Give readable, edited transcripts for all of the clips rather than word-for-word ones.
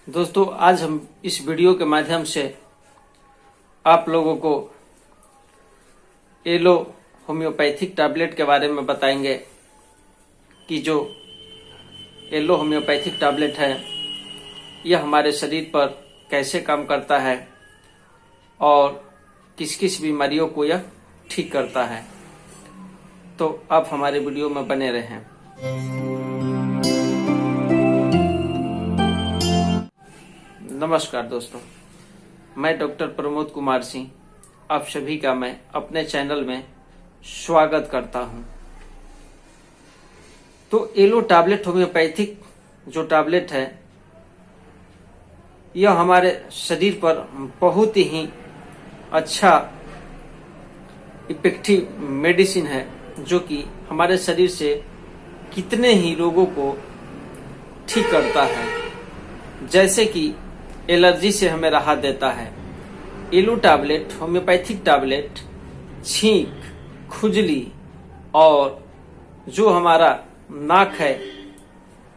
दोस्तों, आज हम इस वीडियो के माध्यम से आप लोगों को एलो होम्योपैथिक टैबलेट के बारे में बताएंगे कि जो एलो होम्योपैथिक टैबलेट है यह हमारे शरीर पर कैसे काम करता है और किस किस बीमारियों को यह ठीक करता है। तो आप हमारे वीडियो में बने रहें। नमस्कार दोस्तों, मैं डॉक्टर प्रमोद कुमार सिंह आप सभी का मैं अपने चैनल में स्वागत करता हूं। तो एलो टैबलेट होम्योपैथिक जो टैबलेट है यह हमारे शरीर पर बहुत ही अच्छा इफेक्टिव मेडिसिन है, जो कि हमारे शरीर से कितने ही रोगों को ठीक करता है। जैसे कि एलर्जी से हमें राहत देता है। एलो टैबलेट होम्योपैथिक टैबलेट छींक, खुजली और जो हमारा नाक है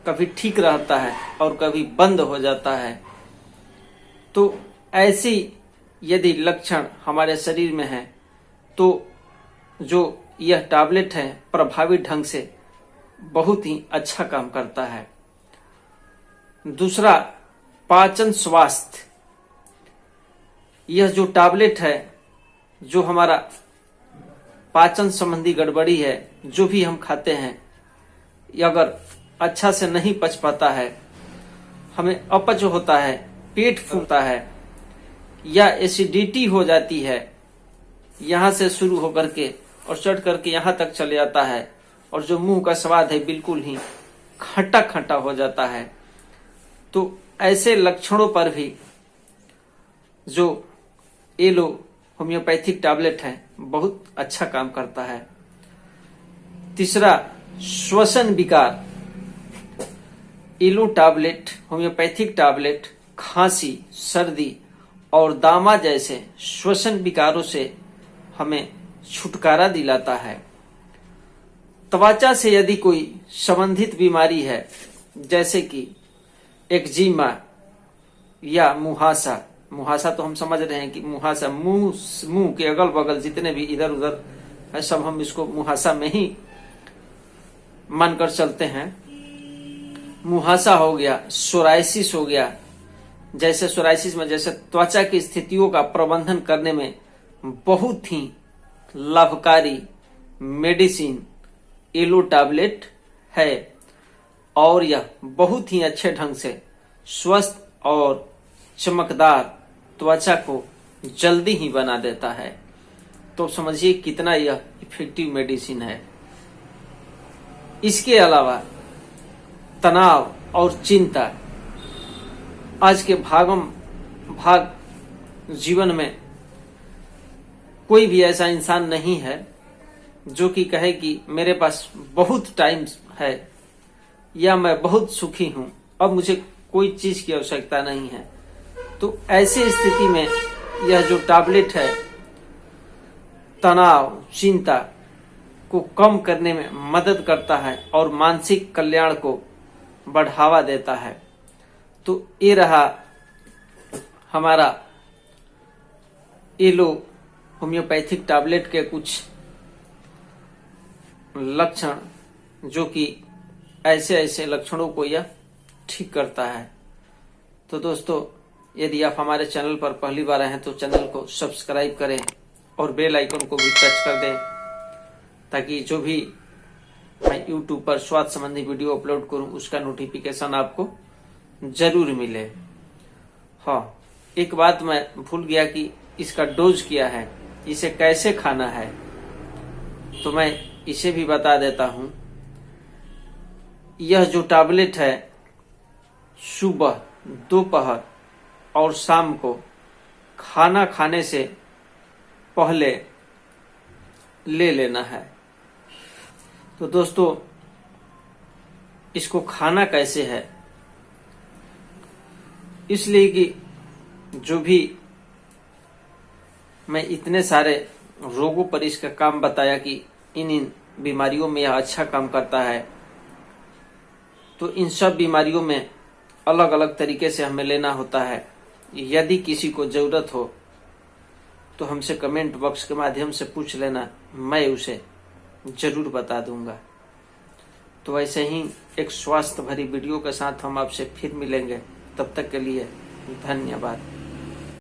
कभी ठीक रहता है और कभी बंद हो जाता है। तो ऐसी यदि लक्षण हमारे शरीर में है तो जो यह टैबलेट है प्रभावी ढंग से बहुत ही अच्छा काम करता है। दूसरा, पाचन स्वास्थ्य। यह जो टैबलेट है, जो हमारा पाचन संबंधी गड़बड़ी है, जो भी हम खाते हैं ये अगर अच्छा से नहीं पच पाता है, हमें अपच होता है, पेट फूलता है या एसिडिटी हो जाती है, यहां से शुरू होकर के और चढ़ करके यहां तक चले जाता है और जो मुंह का स्वाद है बिल्कुल ही खट्टा खट्टा हो जाता है। तो ऐसे लक्षणों पर भी जो एलो होम्योपैथिक टैबलेट है बहुत अच्छा काम करता है। तीसरा, श्वसन विकार। एलो टैबलेट होम्योपैथिक टैबलेट खांसी, सर्दी और दामा जैसे श्वसन विकारों से हमें छुटकारा दिलाता है। त्वचा से यदि कोई संबंधित बीमारी है, जैसे कि एक्जिमा या मुहासा तो हम समझ रहे हैं कि मुहासा मुंह के अगल बगल जितने भी इधर उधर है सब हम इसको मुहासा में ही मानकर चलते हैं। मुहासा हो गया, सोराइसिस हो गया। जैसे सोराइसिस में जैसे त्वचा की स्थितियों का प्रबंधन करने में बहुत ही लाभकारी मेडिसिन एलो टैबलेट है और यह बहुत ही अच्छे ढंग से स्वस्थ और चमकदार त्वचा को जल्दी ही बना देता है। तो समझिए कितना यह इफेक्टिव मेडिसिन है। इसके अलावा तनाव और चिंता, आज के भाग जीवन में कोई भी ऐसा इंसान नहीं है जो कि कहे कि मेरे पास बहुत टाइम है या मैं बहुत सुखी हूं, अब मुझे कोई चीज की आवश्यकता नहीं है। तो ऐसी स्थिति में यह जो टैबलेट है तनाव, चिंता को कम करने में मदद करता है और मानसिक कल्याण को बढ़ावा देता है। तो ये रहा हमारा एलो होम्योपैथिक टैबलेट के कुछ लक्षण, जो कि ऐसे लक्षणों को यह ठीक करता है। तो दोस्तों, यदि आप हमारे चैनल पर पहली बार आए हैं तो चैनल को सब्सक्राइब करें और बेल आइकन को भी टच कर दें, ताकि जो भी मैं यूट्यूब पर स्वास्थ्य संबंधी वीडियो अपलोड करूं उसका नोटिफिकेशन आपको जरूर मिले। हाँ, एक बात मैं भूल गया कि इसका डोज क्या है, इसे कैसे खाना है, तो मैं इसे भी बता देता हूं। यह जो टैबलेट है सुबह, दोपहर और शाम को खाना खाने से पहले ले लेना है। तो दोस्तों, इसको खाना कैसे है, इसलिए कि जो भी मैं इतने सारे रोगों पर इसका काम बताया कि इन बीमारियों में यह अच्छा काम करता है, तो इन सब बीमारियों में अलग अलग तरीके से हमें लेना होता है। यदि किसी को जरूरत हो तो हमसे कमेंट बॉक्स के माध्यम से पूछ लेना, मैं उसे जरूर बता दूंगा। तो ऐसे ही एक स्वास्थ्य भरी वीडियो के साथ हम आपसे फिर मिलेंगे। तब तक के लिए धन्यवाद।